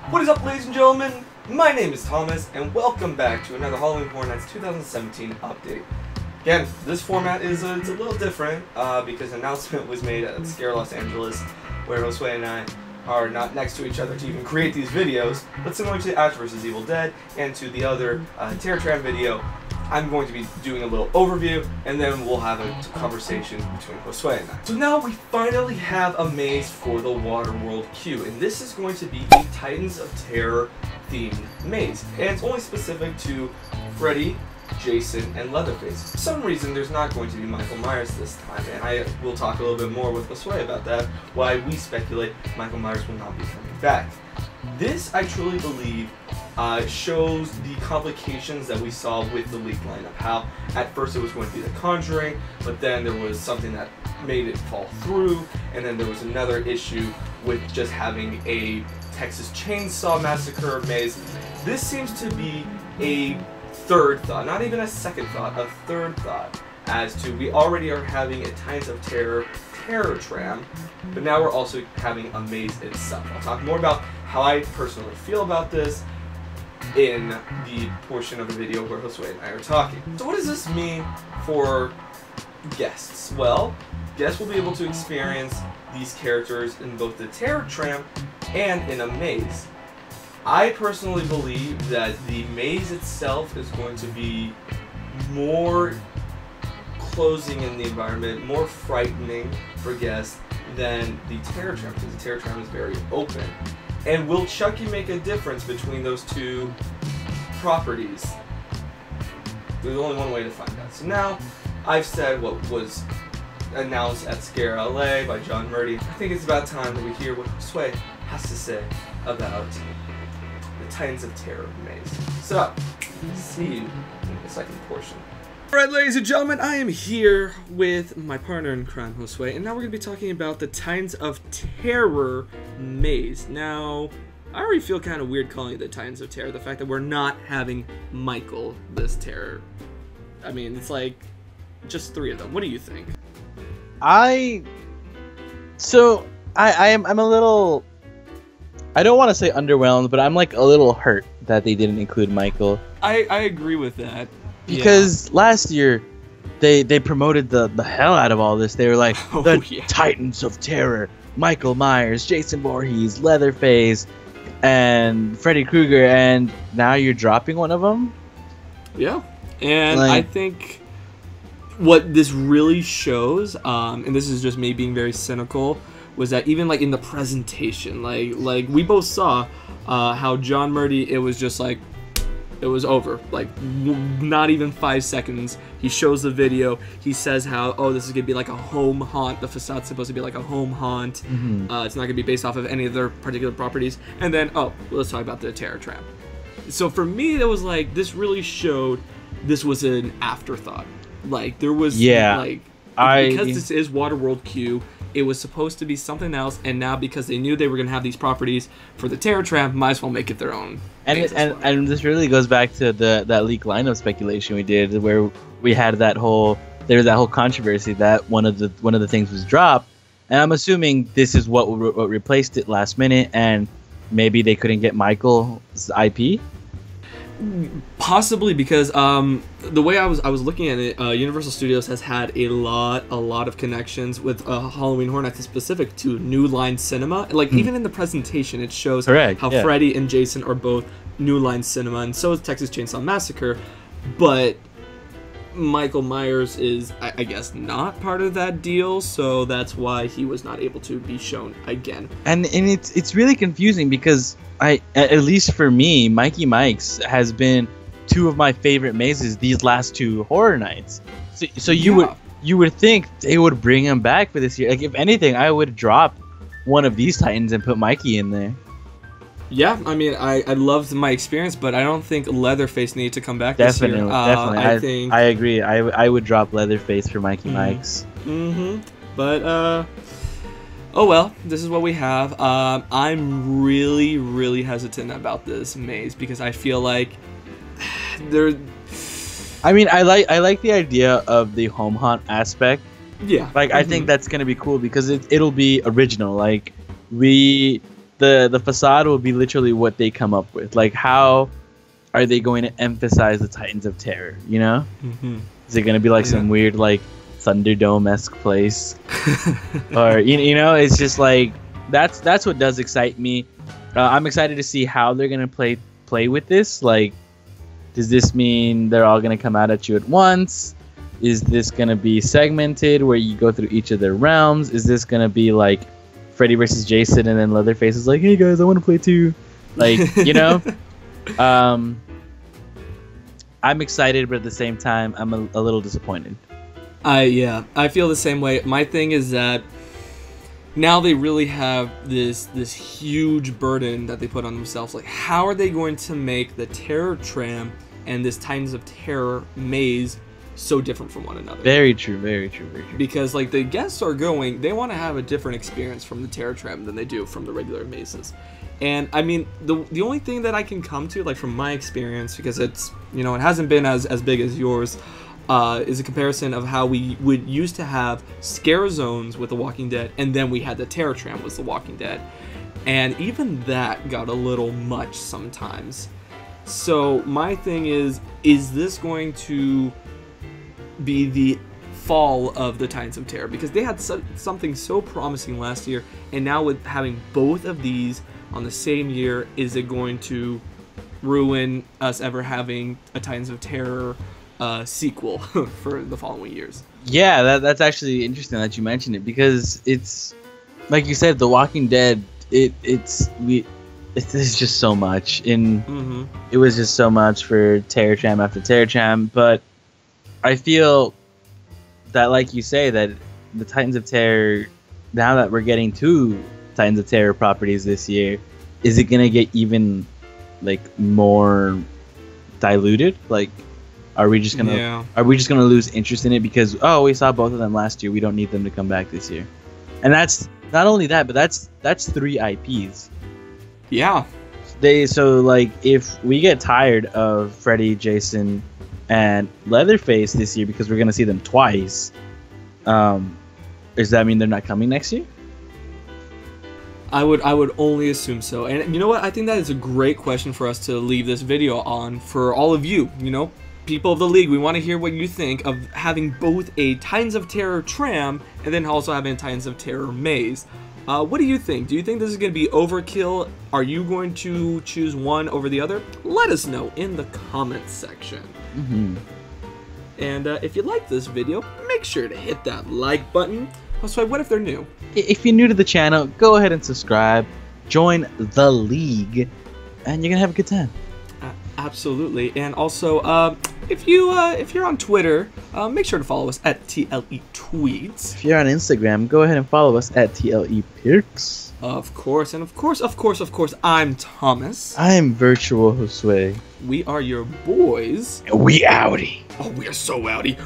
What is up, ladies and gentlemen? My name is Thomas, and welcome back to another Halloween Horror Nights 2017 update. Again, this format is it's a little different because an announcement was made at Scare Los Angeles, where Josue and I are not next to each other to even create these videos, but similar to Ash vs. Evil Dead and to the other Terror Tram video, I'm going to be doing a little overview, and then we'll have a conversation between Josue and I. So now we finally have a maze for the Waterworld queue, and this is going to be a Titans of Terror themed maze. And it's only specific to Freddy, Jason, and Leatherface. For some reason, there's not going to be Michael Myers this time, and I will talk a little bit more with Josue about that, why we speculate Michael Myers will not be coming back. This, I truly believe, shows the complications that we saw with the leak lineup. How at first it was going to be The Conjuring, but then there was something that made it fall through, and then there was another issue with just having a Texas Chainsaw Massacre maze. This seems to be a third thought, not even a second thought, a third thought, as to we already are having a Titans of Terror tram, but now we're also having a maze itself. I'll talk more about how I personally feel about this in the portion of the video where Josue and I are talking. So what does this mean for guests? Well, guests will be able to experience these characters in both the Terror Tram and in a maze. I personally believe that the maze itself is going to be more closing in the environment, more frightening for guests than the Terror Tram, because the Terror Tram is very open. And will Chucky make a difference between those two properties? There's only one way to find out. So now, I've said what was announced at Scare LA by John Murdy. I think it's about time that we hear what Josue has to say about the Titans of Terror maze. So, see you in the second portion. Alright, ladies and gentlemen, I am here with my partner in crime, Josue, and now we're going to be talking about the Titans of Terror maze. Now, I already feel kind of weird calling it the Titans of Terror, the fact that we're not having Michael this terror. I mean, it's like just three of them. What do you think? I'm a little, I don't want to say underwhelmed, but I'm like a little hurt that they didn't include Michael. I agree with that. Because last year, they promoted the hell out of all this. They were like, Titans of Terror, Michael Myers, Jason Voorhees, Leatherface, and Freddy Krueger, and now you're dropping one of them? Yeah, and I think what this really shows, and this is just me being very cynical, was that even like in the presentation, like we both saw how John Murdy, it was just like, it was over, like not even 5 seconds. He shows the video. He says how, oh, this is gonna be like a home haunt. The facade's supposed to be like a home haunt. It's not gonna be based off of any of their particular properties. And then, oh, let's talk about the Terror Tram. So for me, it was like, this really showed this was an afterthought. Like there was, because this is Waterworld Q, it was supposed to be something else, and now because they knew they were going to have these properties for the Terror Tram, might as well make it their own. And this really goes back to that leak lineup speculation we did, where we had that whole controversy that one of the things was dropped, and I'm assuming this is what replaced it last minute, and maybe they couldn't get Michael's IP. Possibly, because the way I was looking at it, Universal Studios has had a lot of connections with Halloween Horror Nights, specific to New Line Cinema. Like even in the presentation, it shows how Freddy and Jason are both New Line Cinema, and so is Texas Chainsaw Massacre. But Michael Myers is, I guess, not part of that deal, so that's why he was not able to be shown again. And it's really confusing because at least for me, Mikey Mike's has been two of my favorite mazes these last two Horror Nights. So you would think they would bring him back for this year. Like if anything, I would drop one of these Titans and put Mikey in there. Yeah, I mean, I loved my experience, but I don't think Leatherface needed to come back this year. Definitely. I agree. I would drop Leatherface for Mikey Mike's. But, oh well, this is what we have. I'm really hesitant about this maze because I feel like I mean, I like the idea of the home haunt aspect. Yeah. Like I think that's gonna be cool because it'll be original. Like the facade will be literally what they come up with. Like, how are they going to emphasize the Titans of Terror? You know, is it going to be like some weird like Thunderdome-esque place, or you know, it's just like that's what does excite me. I'm excited to see how they're going to play with this. Like, does this mean they're all going to come out at you at once? Is this going to be segmented where you go through each of their realms? Is this going to be like Freddy versus Jason and then Leatherface is like, hey guys, I want to play too? Like, you know? I'm excited, but at the same time, I'm a little disappointed. I feel the same way. My thing is that now they really have this huge burden that they put on themselves. Like, how are they going to make the Terror Tram and this Titans of Terror maze so different from one another? Very true, very true, very true. Because like the guests are going, they want to have a different experience from the Terror Tram than they do from the regular mazes. And I mean, the only thing that I can come to, like from my experience, because it's, you know, it hasn't been as big as yours, is a comparison of how we would used to have scare zones with The Walking Dead, and then we had the Terror Tram with The Walking Dead. And even that got a little much sometimes. So my thing is this going to be the fall of the Titans of Terror? Because they had something so promising last year, and now with having both of these on the same year, is it going to ruin us ever having a Titans of Terror sequel for the following years? Yeah, that's actually interesting that you mentioned it, because it's like you said, The Walking Dead. It's just so much, and it was just so much for Terror Tram after Terror Tram. But I feel that, like you say, that the Titans of Terror, now that we're getting two Titans of Terror properties this year, is it gonna get even like more diluted? Like, are we just gonna lose interest in it because, oh, we saw both of them last year, we don't need them to come back this year? And that's not only that, but that's 3 IPs. Yeah. So like, if we get tired of Freddy, Jason, and Leatherface this year because we're gonna see them twice, does that mean they're not coming next year? I would only assume so. And you know what? I think that is a great question for us to leave this video on for all of you, you know, people of the league. We want to hear what you think of having both a Titans of Terror tram and then also having a Titans of Terror maze. What do you think? Do you think this is going to be overkill? Are you going to choose one over the other? Let us know in the comments section. And if you like this video, make sure to hit that like button. Also, what if they're new? If you're new to the channel, go ahead and subscribe, join the league, and you're gonna have a good time. Absolutely. And also, if you're on Twitter, make sure to follow us at TLE Tweets. If you're on Instagram, go ahead and follow us at TLE Pics. Of course, and of course, I'm Thomas. I'm Virtual Josue. We are your boys. And we outie. Oh, we are so outie.